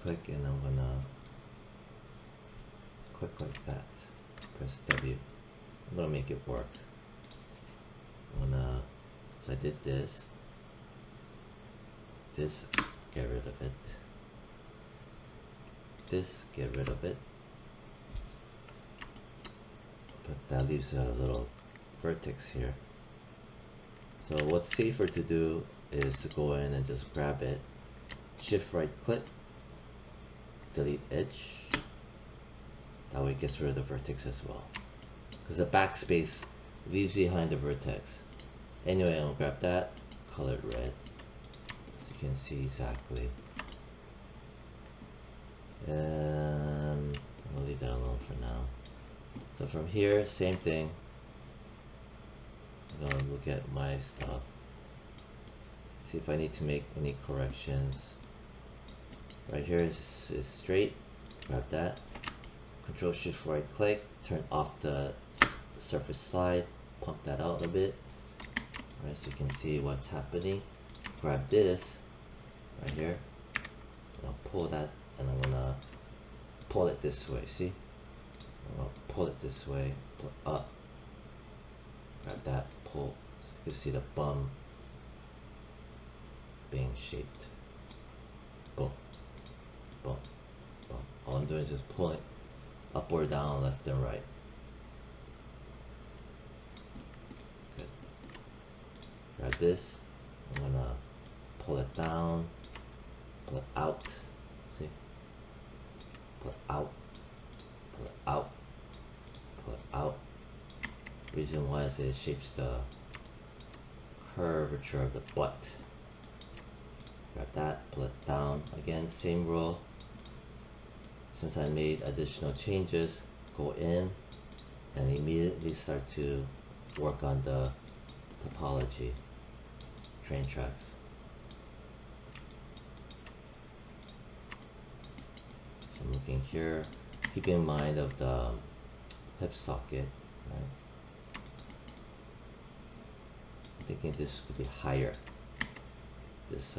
click, and I'm gonna click like that. Press W. I'm gonna make it work. So I did this. This, get rid of it. This, get rid of it. But that leaves a little vertex here. So what's safer to do is to go in and just grab it, shift right click, delete edge. That way it gets rid of the vertex as well. Because the backspace leaves behind the vertex. Anyway, I'll grab that, color it red, so you can see exactly. And I'll leave that alone for now. So from here, same thing. I'm gonna look at my stuff, see if I need to make any corrections. Right here is straight, grab that, Control Shift right click, turn off the surface slide, pump that out a bit. Alright, so you can see what's happening. Grab this right here, and I'll pull that, and I'm gonna pull it this way. See, I'm gonna pull it this way, pull up, grab that, pull, so you can see the bum being shaped. Boom, boom, boom. All I'm doing is just pulling up or down, left and right. Good. Grab this, I'm gonna pull it down, pull it out. See? Pull it out, pull it out, pull it out. Reason why is it shapes the curvature of the butt. Grab that, pull it down. Again, same rule. Since I made additional changes, go in and immediately start to work on the topology, train tracks. So I'm looking here, keep in mind of the hip socket, right? I'm thinking this could be higher, this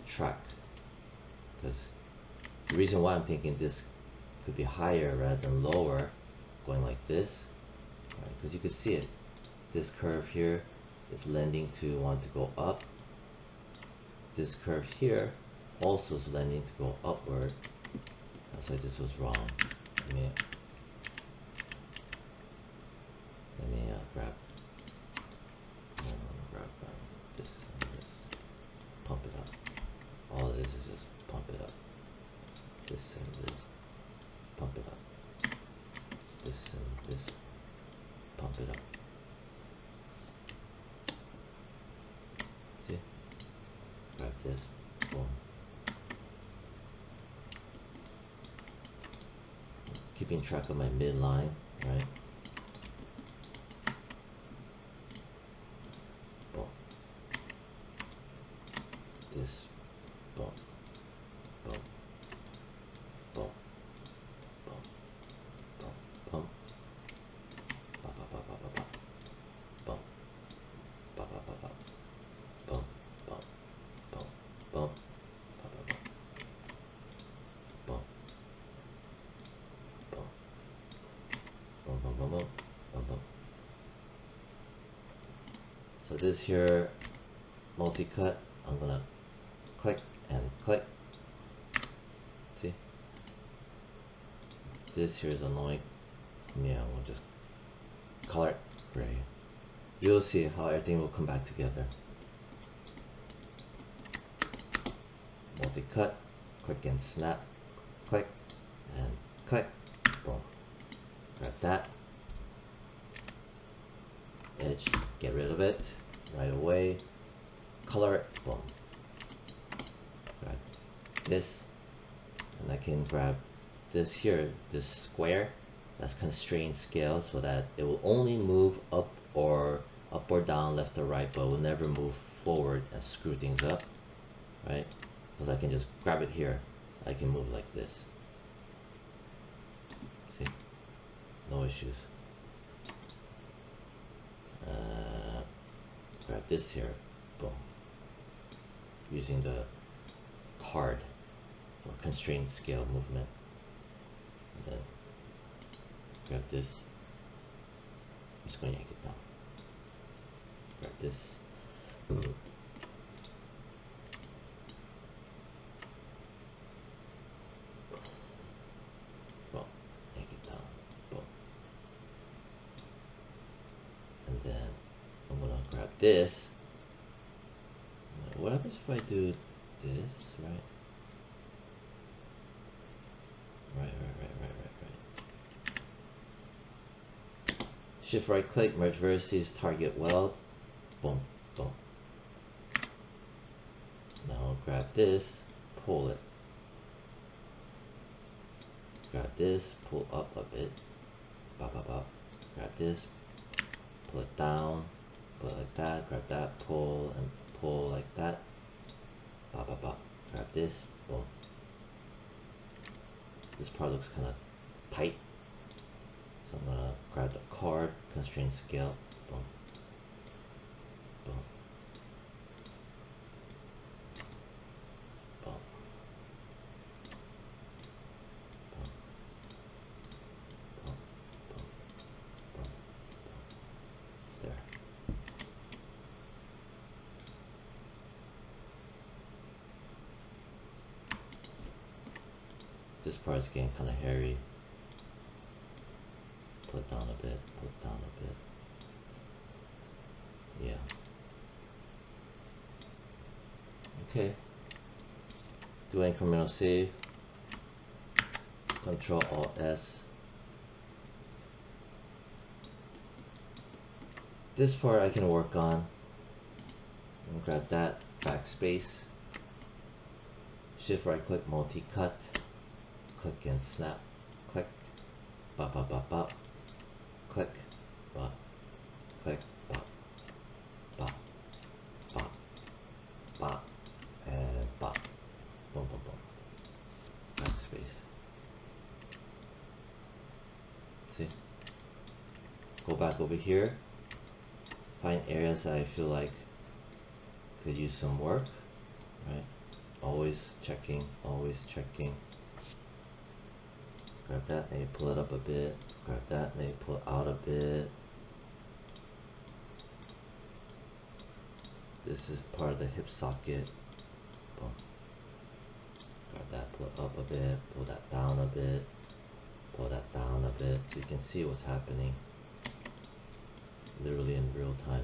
track, because the reason why I'm thinking this could be higher rather than lower, going like this, right? Because you can see it, this curve here is lending to want to go up. This curve here also is lending to go upward. That's why this was wrong. Let me grab this and this, pump it up. All it is just pump it up. This and this, pump it up. This and this, pump it up. See? Grab this, boom. Keeping track of my midline, right? Boom. This, boom. Boom. Boom. Boom. Boom. Boom. Ba ba ba ba ba ba. Boom. Ba ba ba ba. Boom. Boom. Boom. Boom. Ba ba ba. Boom. Boom. Boom. Boom. Boom. Boom. Boom. Boom. So this here multi-cut, I'm gonna click and click. See? This here is annoying. Yeah, we'll just color it gray. You'll see how everything will come back together. Multi-cut, click and snap, click and click, boom. Grab that. Edge, get rid of it right away. Color it, boom. Grab this, and I can grab this here, this square, that's constrained scale, so that it will only move up or down, left or right, but will never move forward and screw things up, right? Because I can just grab it here, I can move like this. See, no issues. Grab this here, boom. Using the card, for constrained scale movement. And then grab this. I'm just going to yank it down. Grab this. Well, yank it down. Boom. And then I'm gonna grab this. What happens if I do this, right? Right. Shift right click, merge vertices, target weld. Boom, boom. Now grab this, pull it. Grab this, pull up a bit. Bop, bop, bop. Grab this, pull it down, pull it like that. Grab that, pull and pull like that. Bop, bop, bop. Grab this, boom. This part looks kind of tight. So I'm gonna grab the card, constraint scale, boom, boom, boom, boom, boom, boom, boom, boom. There. This part is getting kind of hairy. Pull it down a bit, pull it down a bit. Yeah. Okay. Do incremental save. Control Alt S. This part I can work on. I'll grab that, backspace. Shift right click, multi-cut. Click and snap. Click. Bop, bop, bop, bop. Click, bop, click, bop, bop, bop, bop, and bop. Boom, boom, boom. Backspace. See? Go back over here. Find areas that I feel like could use some work, right? Always checking, always checking. Grab that, maybe pull it up a bit. Grab that, maybe pull it out a bit. This is part of the hip socket. Boom. Grab that, pull it up a bit, pull that down a bit, pull that down a bit, so you can see what's happening literally in real time.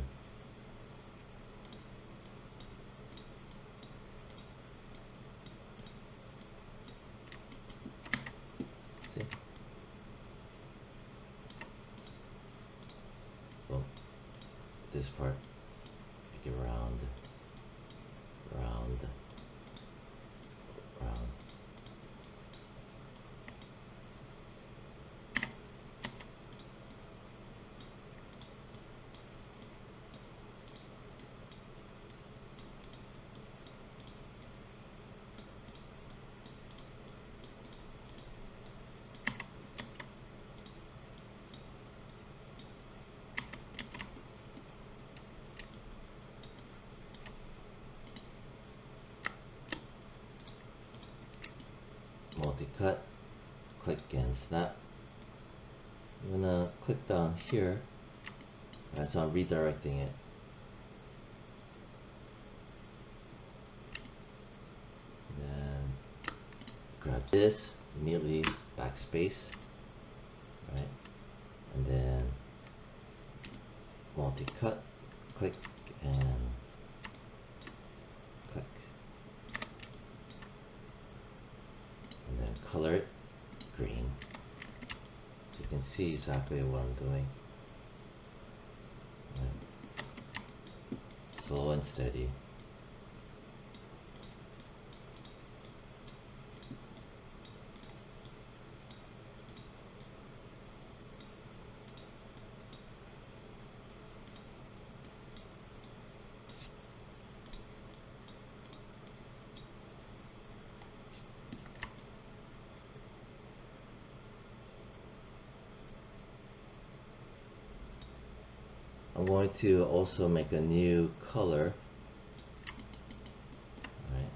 See? Boom. This part, make it round, round, round. Multi-cut, click and snap. I'm gonna click down here, right, so I'm redirecting it. Then grab this, immediately backspace, right, and then multi-cut, click and click. And then color it green, so you can see exactly what I'm doing. Right. Slow and steady. I'm going to also make a new color. Right.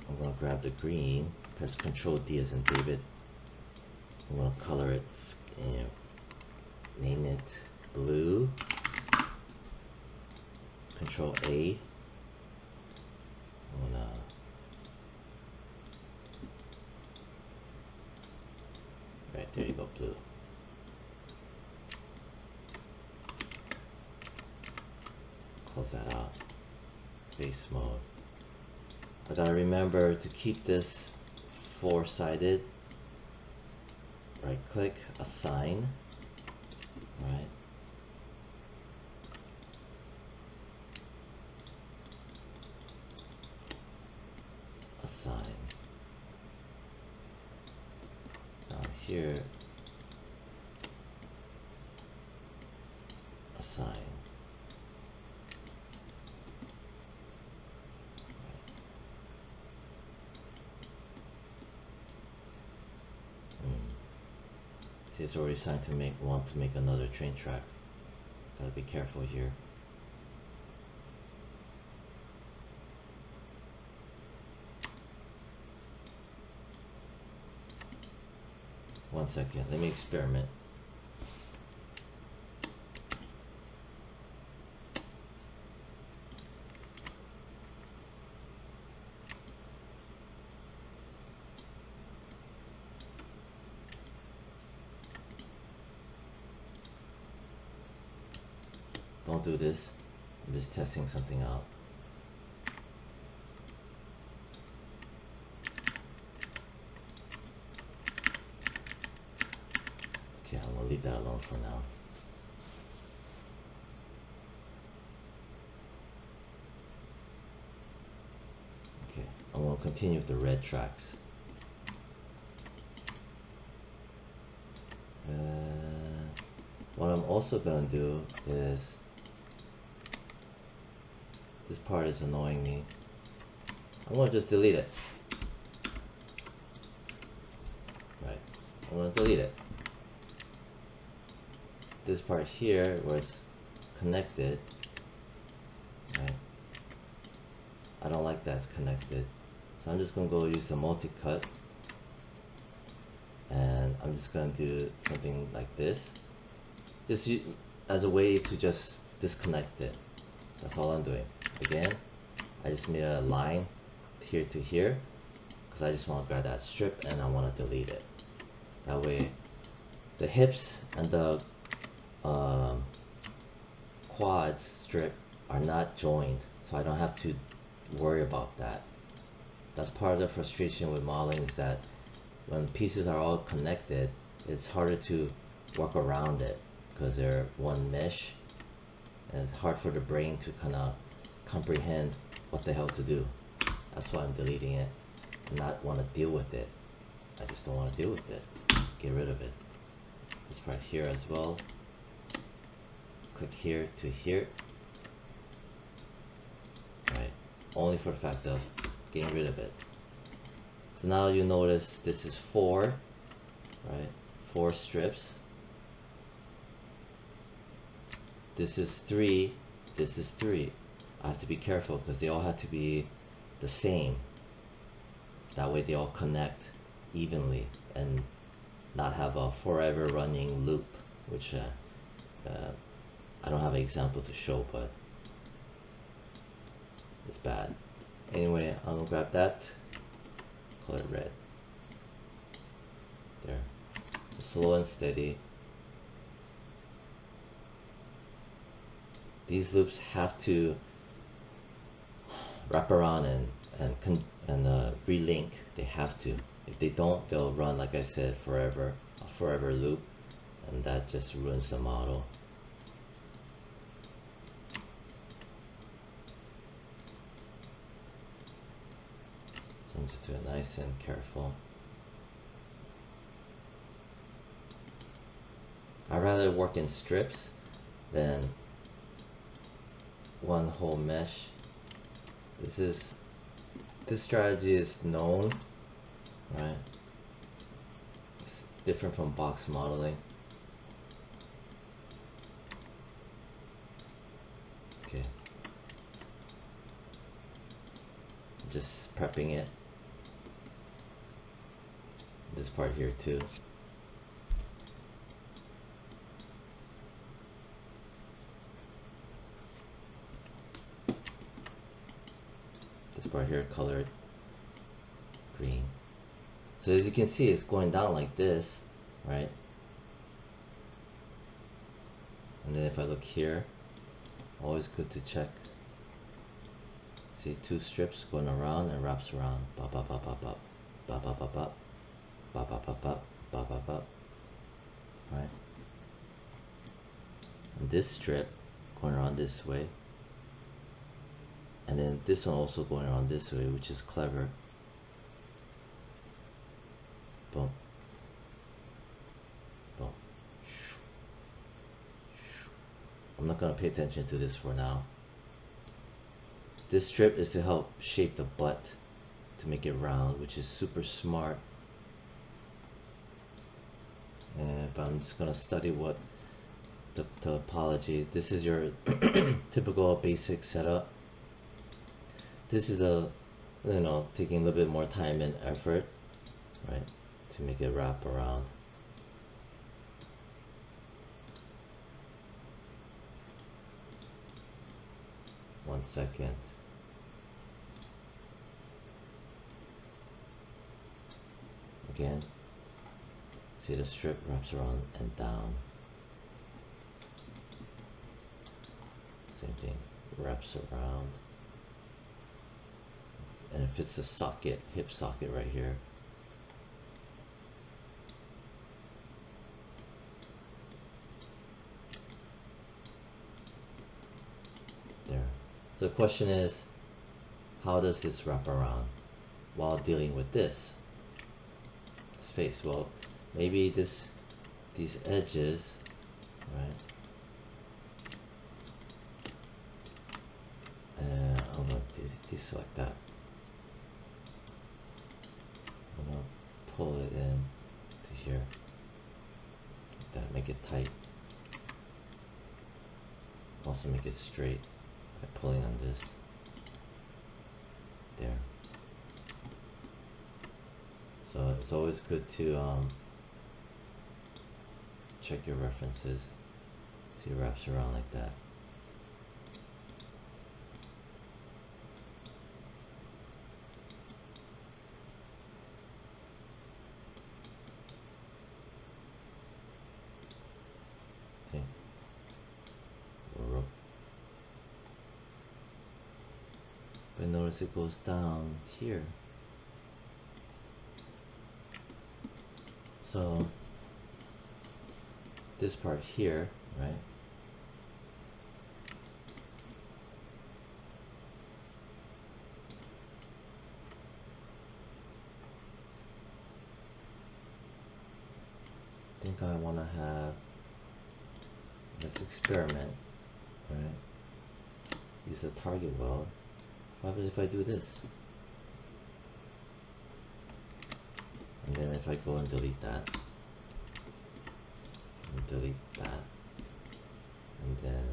I'm going to grab the green press Control D as in David. I'm gonna color it, name it blue. Control A. I'm gonna right there you go, blue. Close that out. Base mode. I gotta remember to keep this four-sided. Right click, assign. Right. Assign. Down here, assign. See, it's already assigned to want to make another train track. Gotta be careful here. One second, let me experiment. Don't do this. I'm just testing something out. Okay, I'm gonna leave that alone for now. Okay, I'm gonna continue with the red tracks. What I'm also gonna do is, this part is annoying me. I'm gonna just delete it. Right, I'm gonna delete it. This part here was connected. Right, I don't like that it's connected, so I'm just gonna go use the multi-cut, and I'm just gonna do something like this, just as a way to just disconnect it. That's all I'm doing. Again, I just made a line here to here because I just want to grab that strip and I want to delete it. That way the hips and the quads strip are not joined, so I don't have to worry about that. That's part of the frustration with modeling, is that when pieces are all connected, it's harder to work around it because they're one mesh, and it's hard for the brain to kind of comprehend what the hell to do. That's why I'm deleting it and not want to deal with it. I just don't want to deal with it. Get rid of it. This part here as well. Click here to here. Right. Only for the fact of getting rid of it. So now you notice this is 4, right? 4 strips. This is 3. This is 3. I have to be careful because they all have to be the same. That way they all connect evenly and not have a forever running loop, which I don't have an example to show, but it's bad. Anyway, I'm gonna grab that, color it red. There. Slow and steady. These loops have to wrap around and relink. They have to. If they don't, they'll run, like I said, forever, a forever loop, and that just ruins the model. So I'm just doing nice and careful. I'd rather work in strips than one whole mesh. This strategy is known, right? It's different from box modeling. Okay. I'm just prepping it. this part here too. This part here colored green. So as you can see, it's going down like this, right? And then if I look here, always good to check. See, two strips going around and wraps around. Bop, bop, bop, bop, bop. Bop, bop, bop, bop. Bop, bop, bop, bop. Bop, bop, bop. Right? And this strip going around this way. And then this one also going around this way, which is clever. Boom. Boom. I'm not going to pay attention to this for now. This strip is to help shape the butt to make it round, which is super smart. But I'm just going to study what the topology. This is your typical basic setup. This is the, you know, taking a little bit more time and effort, right, to make it wrap around. One second. Again, see the strip wraps around and down. Same thing, wraps around. And it fits the socket, hip socket right here. There. So the question is, how does this wrap around while dealing with this face? Well, maybe these edges, right? I'm going to deselect that. I'm going to pull it in to here. Like that, make it tight. Also make it straight by pulling on this. There. So it's always good to check your references. See, it wraps around like that. See? But notice it goes down here. So this part here, right? I think I want to have, let's experiment, right? Use a target weld. What happens if I do this? And then if I go and delete that, and delete that, and then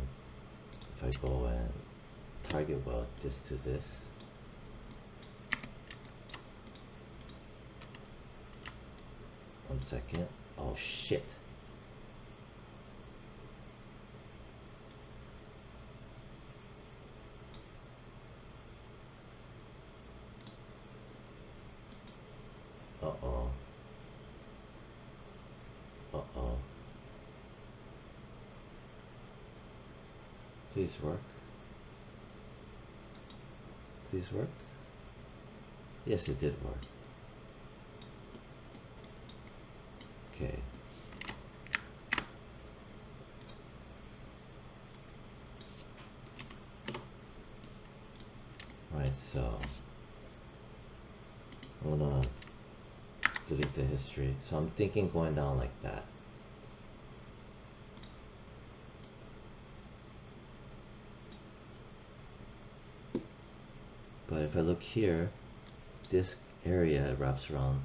if I go and target weld this to this, one second, oh shit. Uh-oh. Uh-oh. Please work. Please work. Yes, it did work. Okay. Right, so I'm gonna delete the history. So I'm thinking going down like that. But if I look here, this area wraps around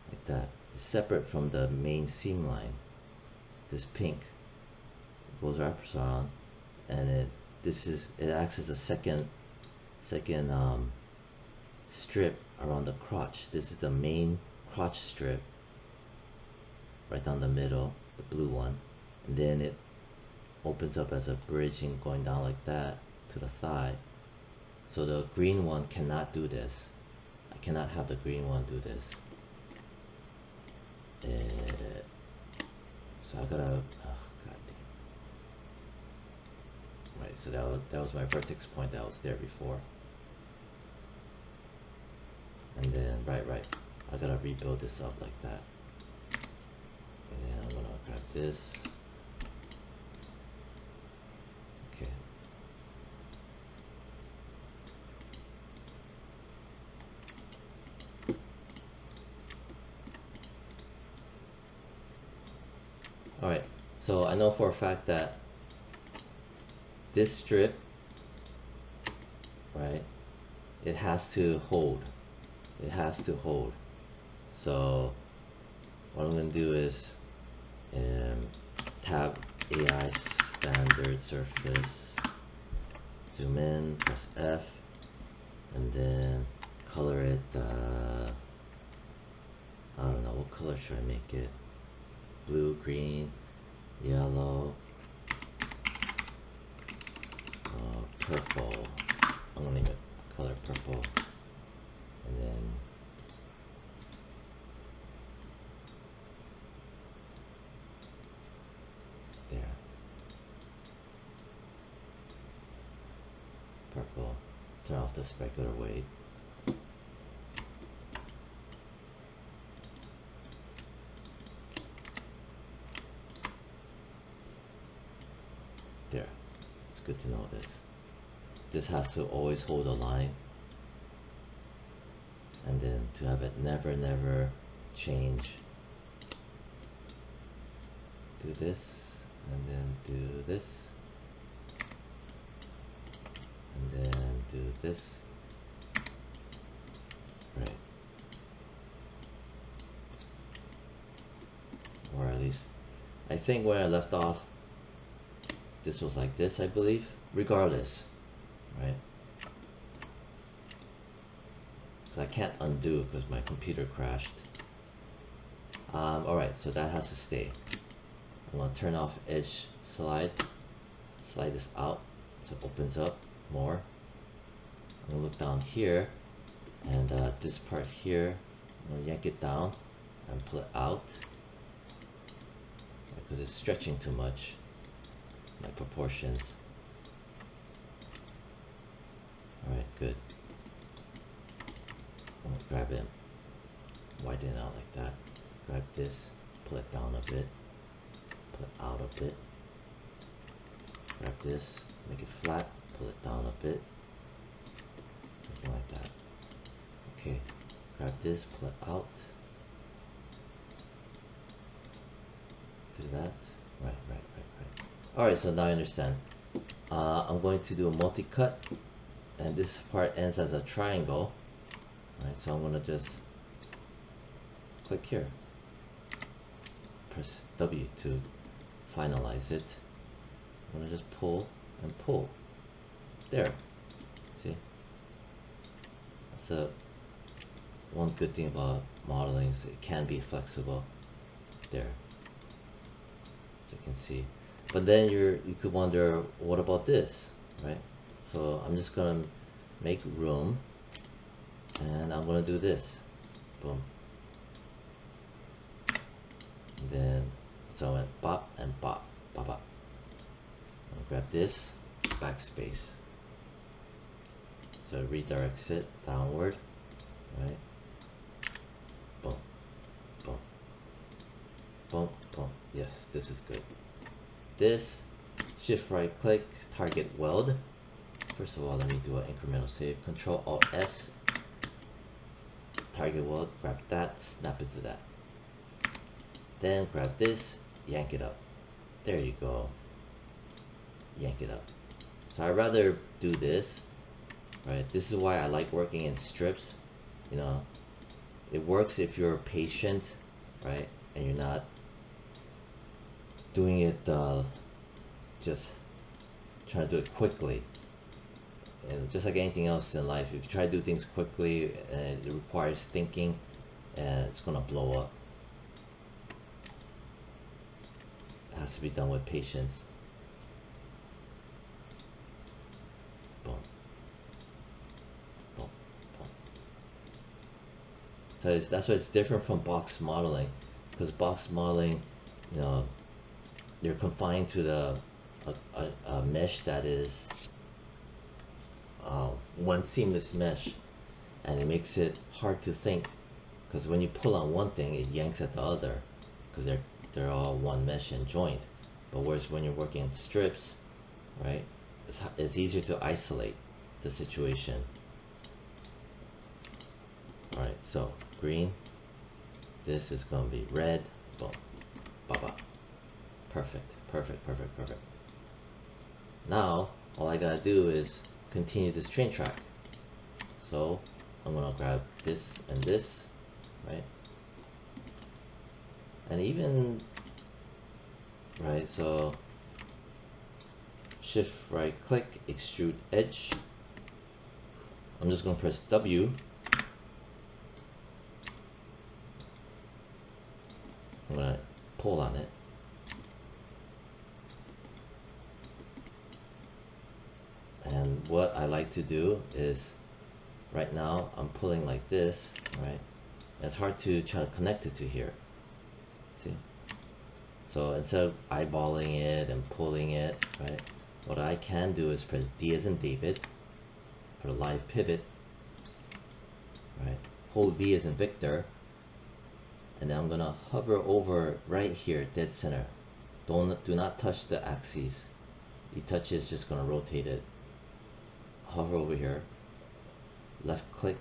like that. It's separate from the main seam line. This pink goes wraps around, and it acts as a second strip around the crotch. This is the main crotch strip, right down the middle, the blue one, and then it opens up as a bridging going down like that to the thigh. So the green one cannot do this. I cannot have the green one do this. So I gotta, oh god damn. Right, so that was my vertex point that was there before. And then, right, I gotta rebuild this up like that. And then I'm gonna grab this. Okay. Alright, so I know for a fact that this strip, right, it has to hold. It has to hold. So what I'm going to do is tab AI standard surface, zoom in, press F, and then color it, I don't know, what color should I make it? Blue, green, yellow, purple. I'm gonna name it color purple, and then there, purple. Turn off the specular weight. There. It's good to know this. This has to always hold a line, and then to have it never change. Do this, and then do this, and then do this. Right. Or at least, I think where I left off, this was like this, I believe. Regardless, right? Because I can't undo because my computer crashed. Alright, so that has to stay. I'm going to turn off edge slide. Slide this out so it opens up more. I'm going to look down here, and this part here, I'm going to yank it down and pull it out because it's stretching too much, my proportions. Alright, good. I'm gonna grab it, widen it out like that. Grab this, pull it down a bit, pull it out a bit. Grab this, make it flat, pull it down a bit. Something like that. Okay, grab this, pull it out. Do that. Right. Alright, so now I understand. I'm going to do a multi-cut, and this part ends as a triangle. Right, so I'm going to just click here. Press W to finalize it. I'm going to just pull and pull. There. See? That's one good thing about modeling is it can be flexible. There. So you can see. But then you could wonder, what about this, right? So I'm just gonna make room, and I'm gonna do this. Boom. And then so I went bop and bop, bop, bop. I'll grab this, backspace. So it redirects it downward, right? Boom, boom, boom, boom. Yes, this is good. This, shift right click, target weld. First of all, let me do an incremental save. Control Alt S, target weld, grab that, snap it to that. Then grab this, yank it up. There you go. Yank it up. So I'd rather do this, right? This is why I like working in strips. You know, it works if you're patient, right? And you're not doing it just trying to do it quickly. And just like anything else in life, if you try to do things quickly and it requires thinking, and it's gonna blow up. has to be done with patience. Boom. Boom. Boom. So that's why it's different from box modeling, because box modeling, you know, you're confined to the a mesh that is one seamless mesh, and it makes it hard to think, because when you pull on one thing, it yanks at the other, because they're all one mesh and joined. But whereas when you're working in strips, right, it's easier to isolate the situation. All right, so green, this is gonna be red, boom, ba-ba. Perfect, perfect, perfect, perfect. Now, all I gotta do is continue this train track. So I'm gonna grab this and this, right? And even, right, so shift right click, extrude edge. I'm just gonna press W. I'm gonna pull on it. And what I like to do is, right now I'm pulling like this, right? It's hard to try to connect it to here. See? So instead of eyeballing it and pulling it, right? What I can do is press D as in David, put a live pivot, right? Hold V as in Victor, and then I'm gonna hover over right here, dead center. Do not touch the axes. You touch it, it's just gonna rotate it. Hover over here, left click.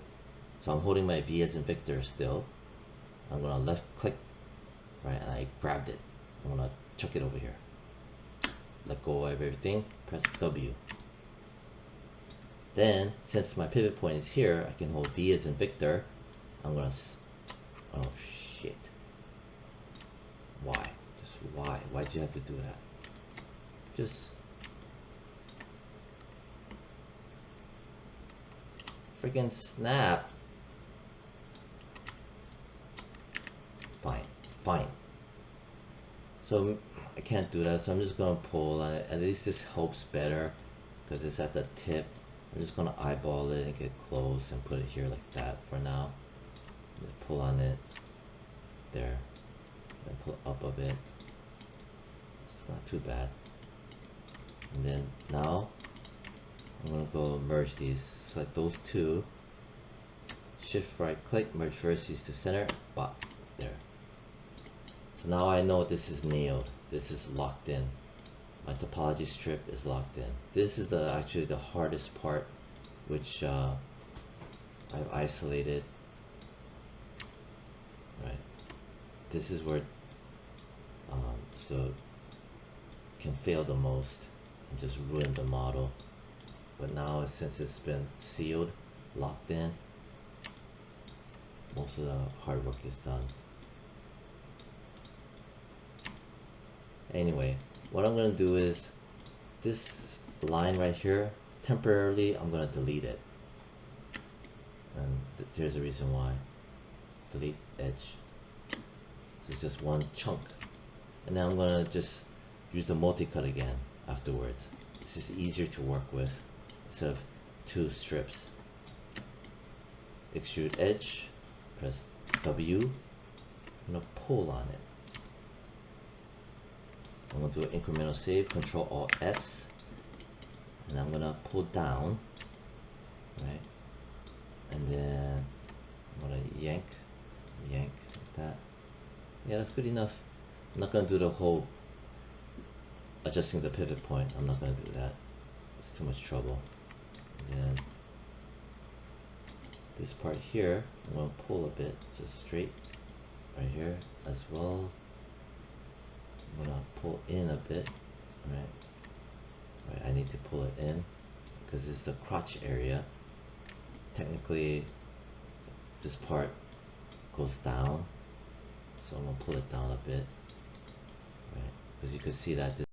So I'm holding my V as in Victor still. I'm gonna left click, right, and I grabbed it. I'm gonna chuck it over here. Let go of everything, press W. Then, since my pivot point is here, I can hold V as in Victor. I'm gonna, oh shit. Why? Just why? Why'd you have to do that? Just freaking snap. Fine, fine. So I can't do that, so I'm just gonna pull on it. At least this helps better because it's at the tip. I'm just gonna eyeball it and get close and put it here like that for now. Just pull on it there, and pull up a bit. It's not too bad. And then now I'm gonna go merge these. Select those two. Shift right click, merge vertices to center. Bop, there. So now I know this is nailed. This is locked in. My topology strip is locked in. This is actually the hardest part, which I've isolated. Right. This is where so can fail the most and just ruin the model. But now, since it's been sealed, locked in, most of the hard work is done. Anyway, what I'm going to do is, this line right here, temporarily I'm going to delete it. And here's the reason why. Delete edge. So it's just one chunk. And then I'm going to just use the multi-cut again afterwards. This is easier to work with instead of two strips. Extrude edge, press W, I'm going to pull on it. I'm going to do an incremental save, Control Alt S, and I'm going to pull down, right? And then I'm going to yank like that. Yeah, that's good enough. I'm not going to do the whole adjusting the pivot point. I'm not going to do that. It's too much trouble. And then this part here, I'm going to pull a bit, so straight right here as well. I'm going to pull in a bit, right? I need to pull it in because this is the crotch area. Technically, this part goes down, so I'm going to pull it down a bit, right? Because you can see that this